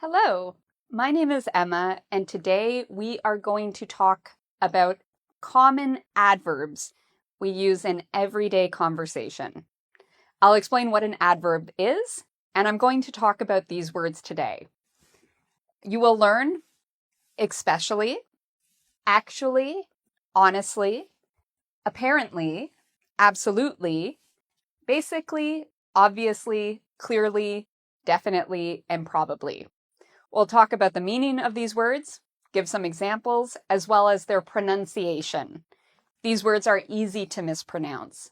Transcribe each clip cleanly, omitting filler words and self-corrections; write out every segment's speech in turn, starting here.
Hello, my name is Emma, and today we are going to talk about common adverbs we use in everyday conversation. I'll explain what an adverb is, and I'm going to talk about these words today. You will learn especially, actually, honestly, apparently, absolutely, basically, obviously, clearly, definitely, and probably. We'll talk about the meaning of these words, give some examples, as well as their pronunciation. These words are easy to mispronounce.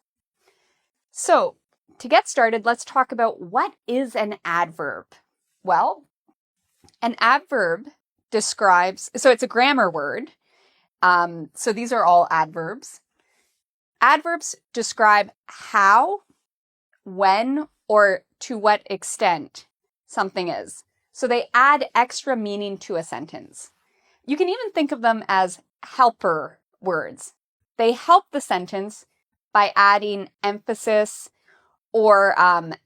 So, to get started, let's talk about what is an adverb. Well, an adverb describes, so it's a grammar word. So these are all adverbs. Adverbs describe how, when, or to what extent something is. So they add extra meaning to a sentence. You can even think of them as helper words. They help the sentence by adding emphasis or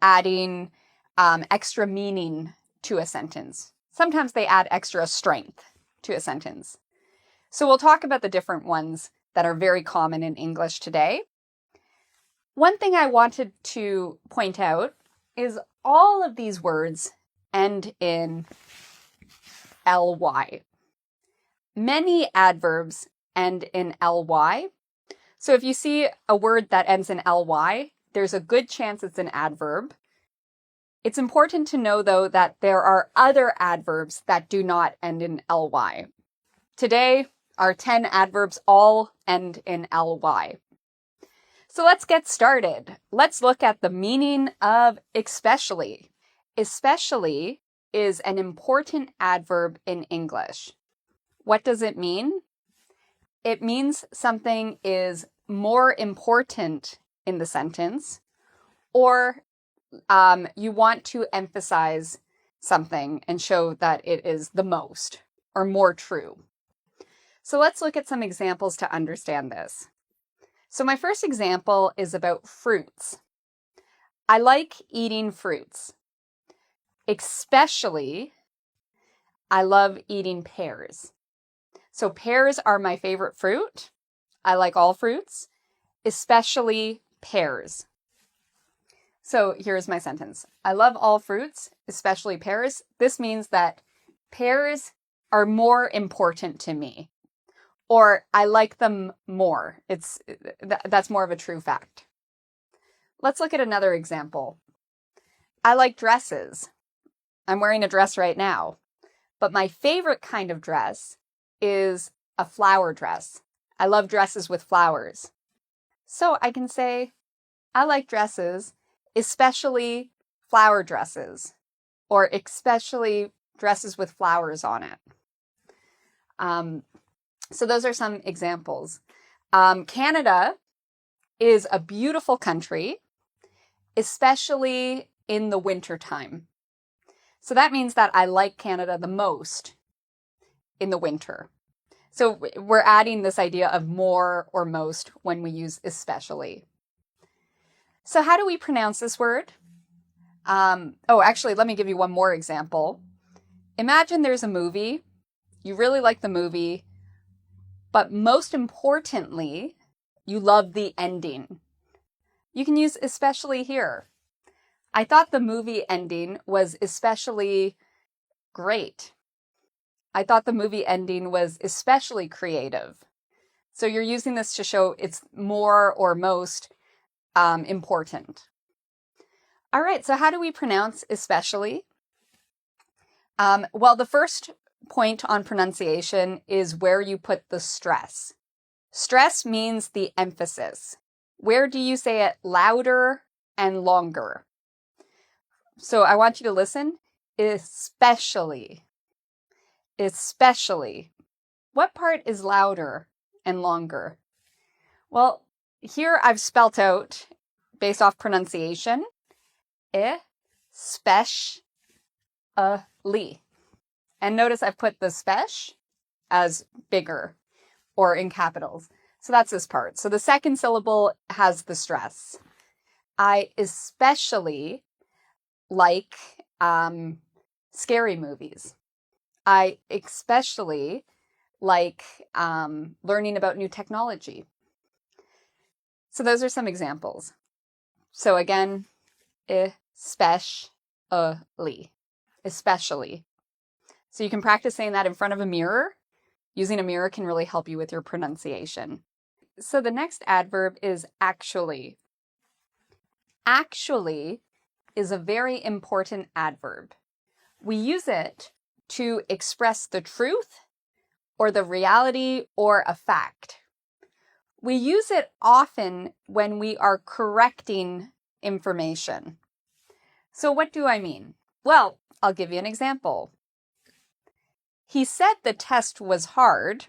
adding extra meaning to a sentence. Sometimes they add extra strength to a sentence. So we'll talk about the different ones that are very common in English today. One thing I wanted to point out is all of these words end in ly. Many adverbs end in ly. So if you see a word that ends in ly, there's a good chance it's an adverb. It's important to know, though, that there are other adverbs that do not end in ly. Today, our 10 adverbs all end in ly. So let's get started. Let's look at the meaning of especially. Especially is an important adverb in English. What does it mean? It means something is more important in the sentence, or you want to emphasize something and show that it is the most or more true. So let's look at some examples to understand this. So my first example is about fruits. I like eating fruits. Especially, I love eating pears. So pears are my favorite fruit. I like all fruits, especially pears. So here's my sentence. I love all fruits, especially pears. This means that pears are more important to me, or I like them more. That's more of a true fact. Let's look at another example. I like dresses. I'm wearing a dress right now, but my favorite kind of dress is a flower dress. I love dresses with flowers. So I can say, I like dresses, especially flower dresses, or especially dresses with flowers on it. So those are some examples. Canada is a beautiful country, especially in the wintertime. So that means that I like Canada the most in the winter. So we're adding this idea of more or most when we use especially. So how do we pronounce this word? Actually, let me give you one more example. Imagine there's a movie. You really like the movie, but most importantly, you love the ending. You can use especially here. I thought the movie ending was especially great. I thought the movie ending was especially creative. So you're using this to show it's more or most important. All right, so how do we pronounce especially? Well, the first point on pronunciation is where you put the stress. Stress means the emphasis. Where do you say it louder and longer? So I want you to listen. Especially. Especially. What part is louder and longer? Well, here I've spelt out, based off pronunciation, especially. And notice I've put the spesh as bigger or in capitals. So that's this part. So the second syllable has the stress. I especially like scary movies. I especially like learning about new technology. So those are some examples. So again, especially. So you can practice saying that in front of a mirror. Using a mirror can really help you with your pronunciation. So the next adverb is actually. Actually is a very important adverb. We use it to express the truth or the reality or a fact. We use it often when we are correcting information. So what do I mean? Well, I'll give you an example. He said the test was hard,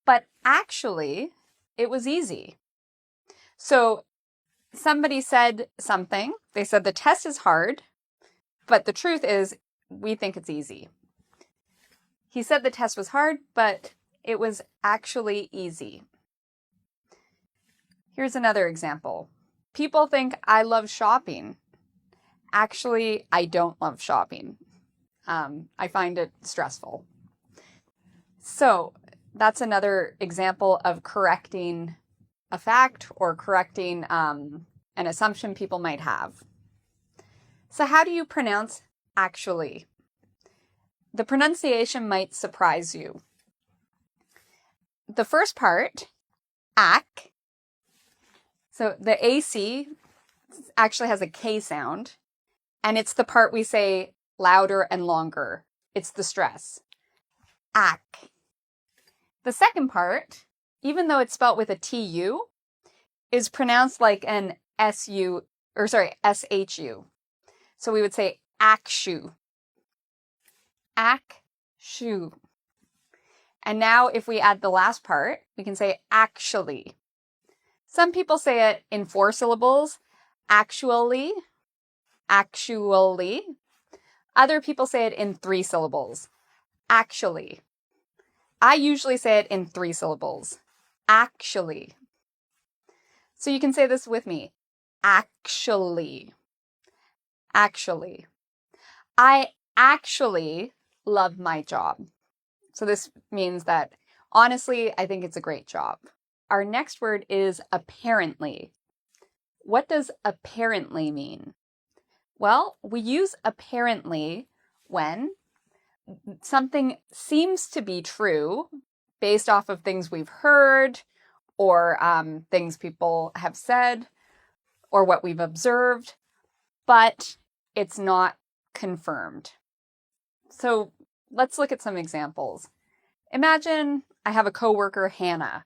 but actually it was easy. So somebody said something. They said the test is hard, but the truth is we think it's easy. He said the test was hard, but it was actually easy. Here's another example. People think I love shopping. Actually, I don't love shopping. I find it stressful. So that's another example of correcting a fact or correcting an assumption people might have. So how do you pronounce actually? The pronunciation might surprise you. The first part, ac, so the AC actually has a K sound, and it's the part we say louder and longer. It's the stress. Ac. The second part, even though it's spelled with a TU, is pronounced like an SHU. So we would say akshu. Akshu. And now if we add the last part, we can say actually. Some people say it in 4 syllables, actually, actually. Other people say it in 3 syllables, actually. I usually say it in 3 syllables, actually. So you can say this with me, actually. Actually. I actually love my job. So this means that, honestly, I think it's a great job. Our next word is apparently. What does apparently mean? Well, we use apparently when something seems to be true based off of things we've heard or things people have said or what we've observed, but it's not confirmed. So let's look at some examples. Imagine I have a coworker, Hannah,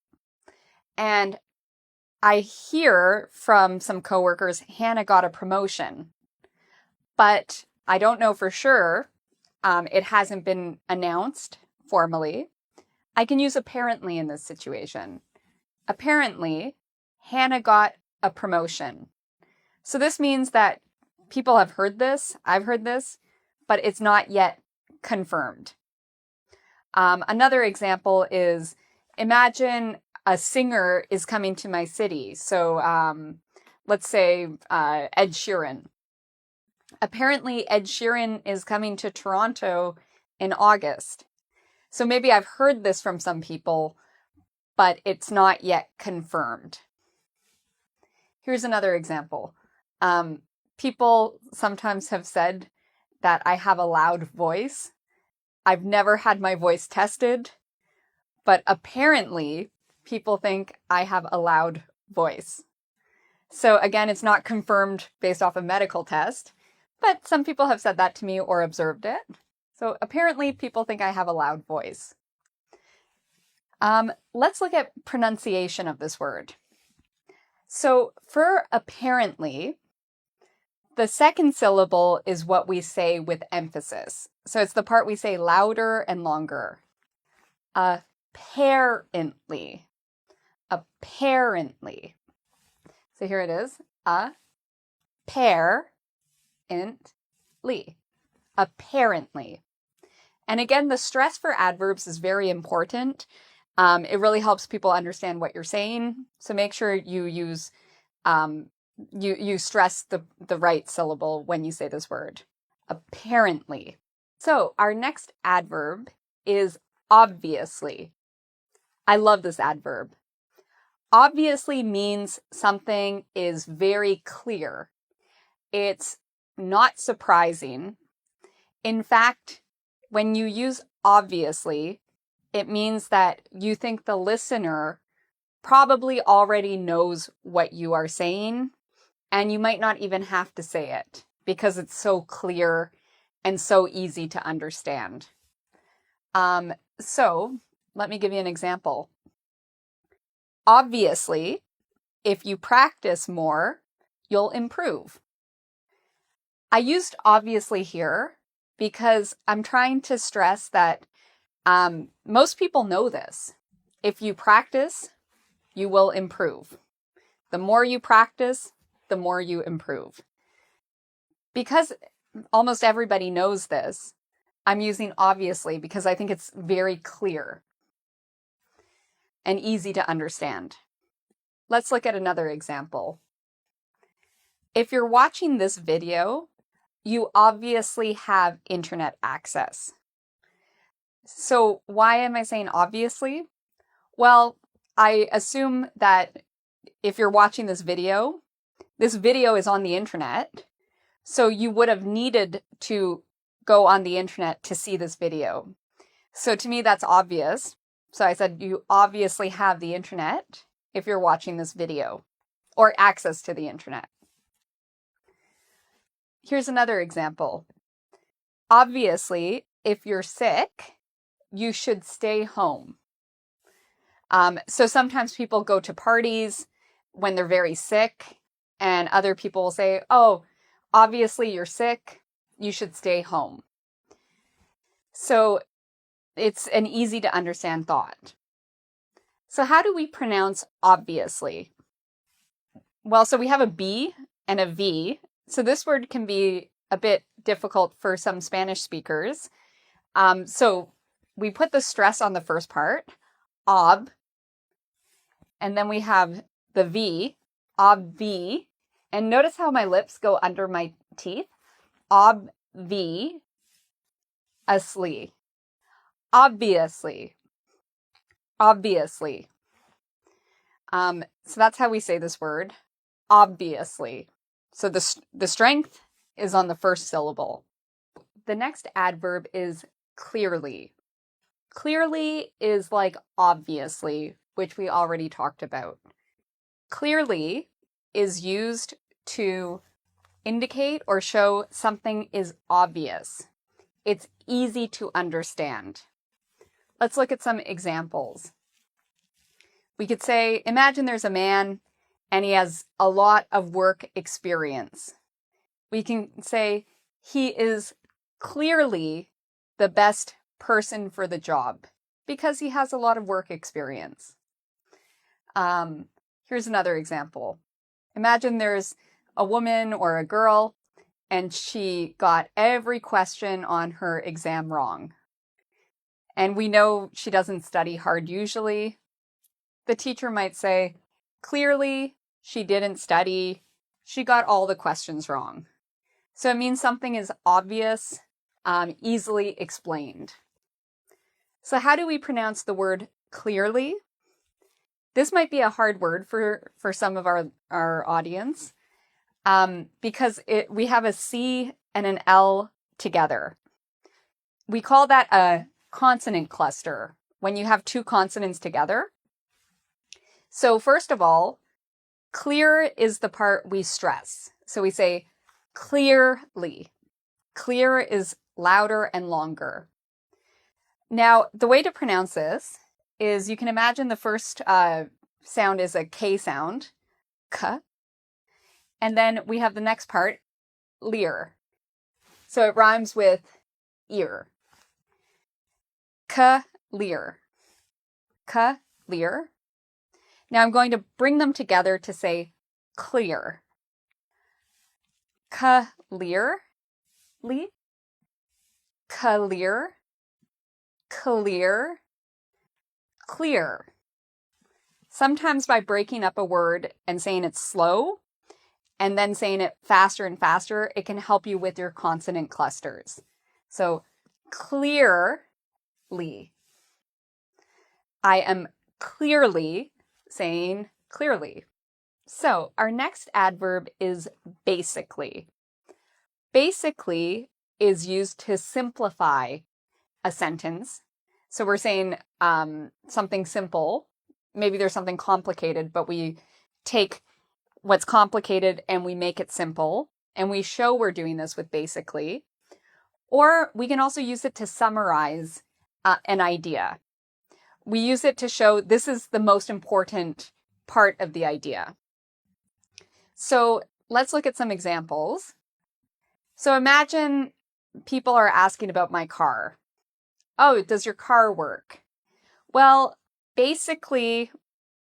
and I hear from some coworkers Hannah got a promotion, but I don't know for sure. It hasn't been announced formally. I can use apparently in this situation. Apparently, Hannah got a promotion. So this means that people have heard this, I've heard this, but it's not yet confirmed. Another example is, imagine a singer is coming to my city. So let's say Ed Sheeran. Apparently, Ed Sheeran is coming to Toronto in August. So maybe I've heard this from some people, but it's not yet confirmed. Here's another example. People sometimes have said that I have a loud voice. I've never had my voice tested, but apparently people think I have a loud voice. So again, it's not confirmed based off a medical test, but some people have said that to me or observed it. So apparently people think I have a loud voice. Let's look at pronunciation of this word. So for apparently, the second syllable is what we say with emphasis. So it's the part we say louder and longer. Apparently. Apparently. So here it is. Apparently. Apparently. And again, the stress for adverbs is very important. It really helps people understand what you're saying. So make sure you use you stress the right syllable when you say this word. apparently. So our next adverb is obviously. I love this adverb. Obviously means something is very clear. It's not surprising. In fact, when you use obviously, it means that you think the listener probably already knows what you are saying, and you might not even have to say it because it's so clear and so easy to understand. So let me give you an example. Obviously, if you practice more, you'll improve. I used obviously here because I'm trying to stress that most people know this. If you practice, you will improve. The more you practice, the more you improve. Because almost everybody knows this, I'm using obviously because I think it's very clear and easy to understand. Let's look at another example. If you're watching this video, you obviously have internet access. So why am I saying obviously? Well, I assume that if you're watching this video is on the internet, so you would have needed to go on the internet to see this video. So to me, that's obvious. So I said, you obviously have the internet if you're watching this video, or access to the internet. Here's another example. Obviously, if you're sick, you should stay home. So sometimes people go to parties when they're very sick, and other people will say, oh, obviously you're sick, you should stay home. So it's an easy to understand thought. So how do we pronounce obviously? Well, so we have a B and a V. So this word can be a bit difficult for some Spanish speakers. So we put the stress on the first part, ob, and then we have the V, ob-V, and notice how my lips go under my teeth, ob-V, asli. Obviously. Obviously. So that's how we say this word, obviously. So the strength is on the first syllable. The next adverb is clearly. Clearly is like obviously, which we already talked about. Clearly is used to indicate or show something is obvious. It's easy to understand. Let's look at some examples. We could say, imagine there's a man and he has a lot of work experience. We can say, he is clearly the best person for the job because he has a lot of work experience. Here's another example. Imagine there's a woman or a girl and she got every question on her exam wrong. And we know she doesn't study hard usually. The teacher might say, clearly, she didn't study. She got all the questions wrong. So it means something is obvious, easily explained. So how do we pronounce the word clearly? This might be a hard word for some of our audience because we have a C and an L together. We call that a consonant cluster when you have two consonants together. So first of all, clear is the part we stress. So we say clearly. Clear is louder and longer. Now, the way to pronounce this is you can imagine the first sound is a K sound, k. And then we have the next part, leer. So it rhymes with ear. K-leer. K-leer. Now I'm going to bring them together to say clear. Clear. Clear. Clear. Clear. Sometimes by breaking up a word and saying it's slow, and then saying it faster and faster, it can help you with your consonant clusters. So clearly. I am clearly saying clearly. So our next adverb is basically. Basically is used to simplify a sentence. So we're saying something simple. Maybe there's something complicated, but we take what's complicated and we make it simple. And we show we're doing this with basically. Or we can also use it to summarize an idea. We use it to show this is the most important part of the idea. So let's look at some examples. So imagine people are asking about my car. Oh, does your car work? Well, basically,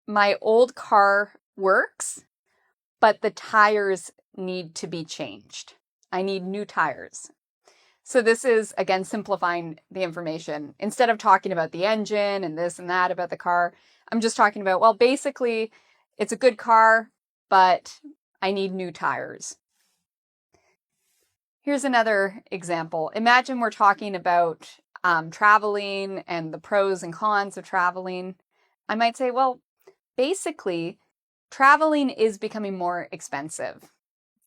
my old car works, but the tires need to be changed. I need new tires. So this is, again, simplifying the information. Instead of talking about the engine and this and that about the car, I'm just talking about, well, basically, it's a good car, but I need new tires. Here's another example. Imagine we're talking about traveling and the pros and cons of traveling. I might say, well, basically, traveling is becoming more expensive.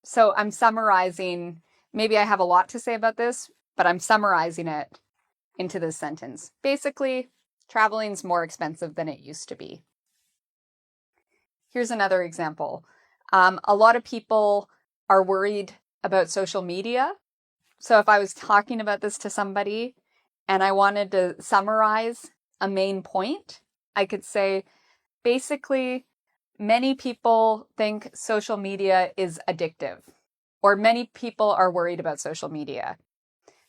So I'm summarizing, maybe I have a lot to say about this, but I'm summarizing it into this sentence. Basically, traveling's more expensive than it used to be. Here's another example. A lot of people are worried about social media. So if I was talking about this to somebody and I wanted to summarize a main point, I could say, basically, many people think social media is addictive, or many people are worried about social media.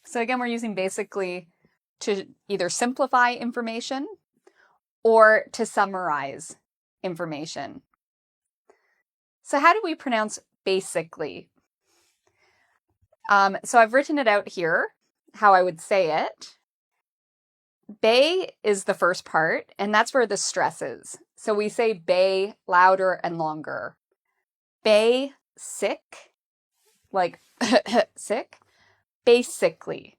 So again, we're using basically to either simplify information or to summarize information. So how do we pronounce basically? So I've written it out here, how I would say it. Bay is the first part, and that's where the stress is. So we say bay louder and longer. Bay sick, like sick. Basically.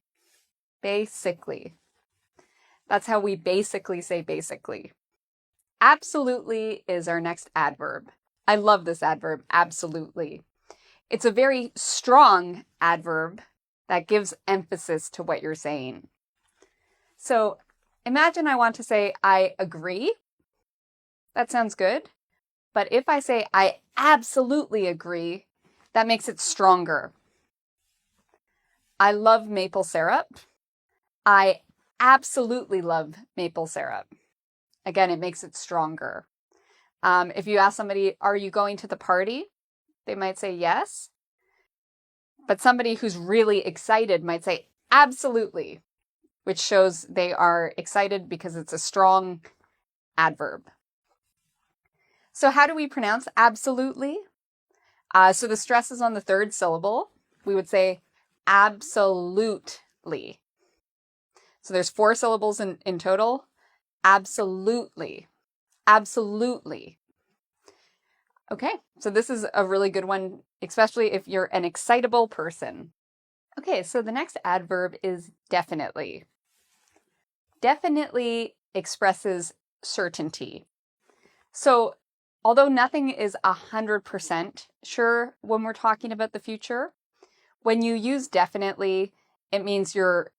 Basically. That's how we basically say basically. Absolutely is our next adverb. I love this adverb, absolutely. It's a very strong adverb that gives emphasis to what you're saying. So imagine I want to say, I agree. That sounds good. But if I say, I absolutely agree, that makes it stronger. I love maple syrup. I absolutely love maple syrup. Again, it makes it stronger. If you ask somebody, are you going to the party? They might say yes. But somebody who's really excited might say absolutely, which shows they are excited because it's a strong adverb. So how do we pronounce absolutely? So the stress is on the third syllable. We would say absolutely. So there's 4 syllables in total. Absolutely. Absolutely. Okay, so this is a really good one, especially if you're an excitable person. Okay, so the next adverb is definitely. Definitely expresses certainty. So although nothing is 100% sure when we're talking about the future, when you use definitely, it means you're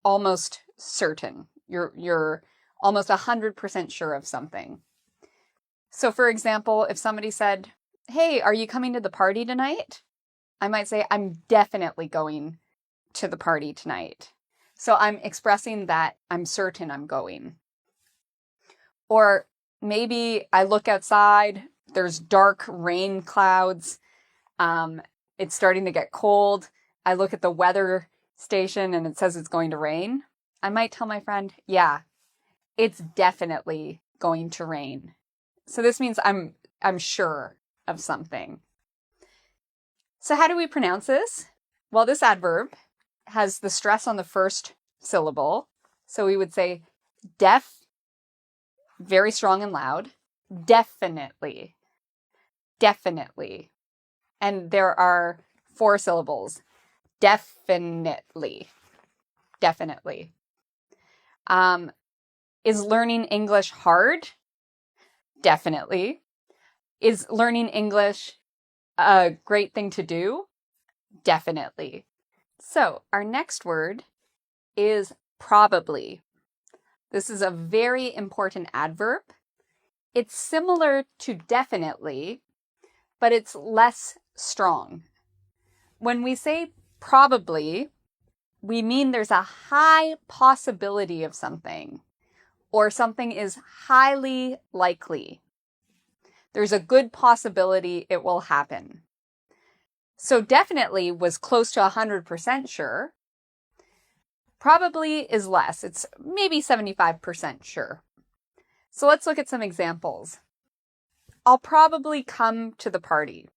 almost certain. You're almost 100% sure of something. So for example, if somebody said, hey, are you coming to the party tonight? I might say, I'm definitely going to the party tonight. So I'm expressing that I'm certain I'm going. Or maybe I look outside, there's dark rain clouds. It's starting to get cold. I look at the weather station and it says it's going to rain. I might tell my friend, yeah, it's definitely going to rain. So this means I'm sure of something. So how do we pronounce this? Well, this adverb has the stress on the first syllable. So we would say very strong and loud. Definitely. Definitely. and there are 4 syllables. Definitely. Definitely. Is learning English hard? Definitely. Is learning English a great thing to do? Definitely. So our next word is probably. This is a very important adverb. It's similar to definitely, but it's less strong. When we say probably, we mean there's a high possibility of something, or something is highly likely. There's a good possibility it will happen. So definitely was close to 100% sure. Probably is less. It's maybe 75% sure. So let's look at some examples. I'll probably come to the party.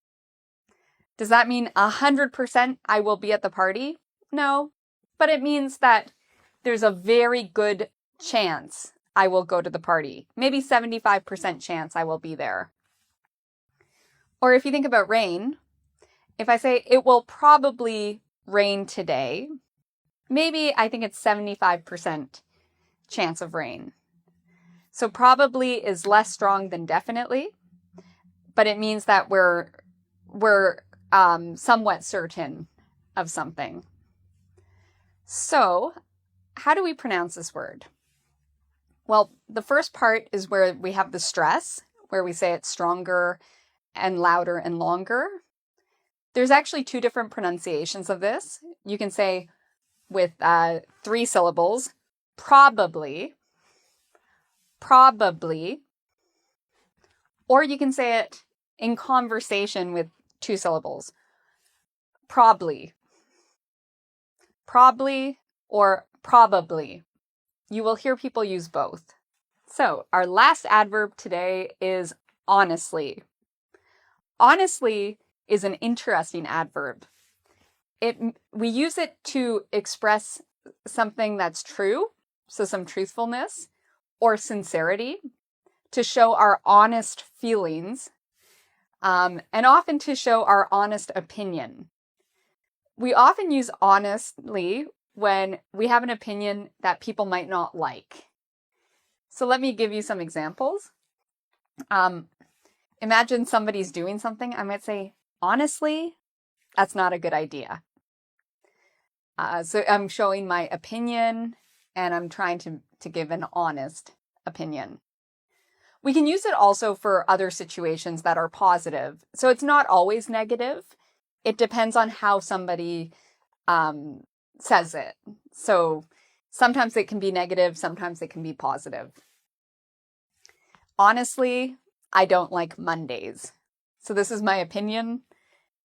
Does that mean 100% I will be at the party? No, but it means that there's a very good chance I will go to the party. Maybe 75% chance I will be there. Or if you think about rain, if I say it will probably rain today, maybe I think it's 75% chance of rain. So probably is less strong than definitely, but it means that we're somewhat certain of something. So how do we pronounce this word? Well, the first part is where we have the stress, where we say it's stronger and louder and longer. There's actually 2 different pronunciations of this. You can say with 3 syllables, probably, probably, or you can say it in conversation with 2 syllables, probably, probably, or probably. You will hear people use both. So our last adverb today is honestly. Honestly is an interesting adverb. We use it to express something that's true, so some truthfulness, or sincerity, to show our honest feelings, and often to show our honest opinion. We often use honestly when we have an opinion that people might not like. So let me give you some examples. Imagine somebody's doing something. I might say, honestly, that's not a good idea. So I'm showing my opinion and I'm trying to give an honest opinion. We can use it also for other situations that are positive. So it's not always negative. It depends on how somebody says it. So sometimes it can be negative, sometimes it can be positive. Honestly, I don't like Mondays. So this is my opinion.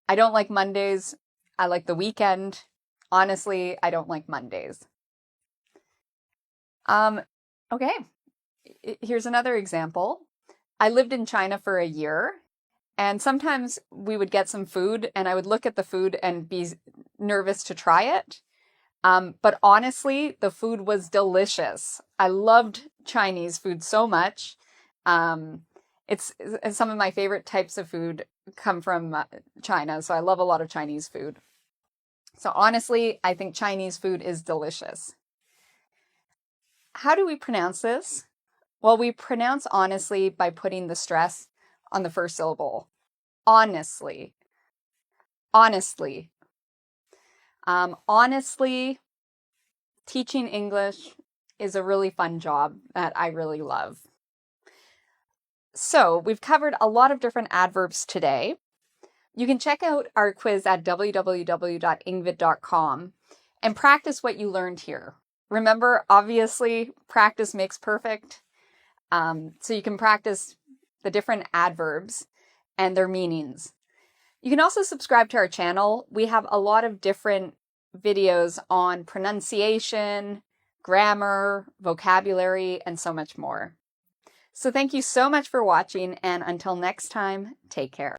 I don't like Mondays. I like the weekend. Honestly, I don't like Mondays. Okay, here's another example. I lived in China for a year, and sometimes we would get some food, and I would look at the food and be nervous to try it. But honestly, the food was delicious. I loved Chinese food so much. It's some of my favorite types of food come from China, so I love a lot of Chinese food. So honestly, I think Chinese food is delicious. How do we pronounce this? Well, we pronounce honestly by putting the stress on the first syllable. Honestly. Honestly. Honestly, teaching English is a really fun job that I really love. So we've covered a lot of different adverbs today. You can check out our quiz at www.ingvid.com and practice what you learned here. Remember, obviously, practice makes perfect. So you can practice the different adverbs and their meanings. You can also subscribe to our channel. We have a lot of different videos on pronunciation, grammar, vocabulary, and so much more. So thank you so much for watching, and until next time, take care.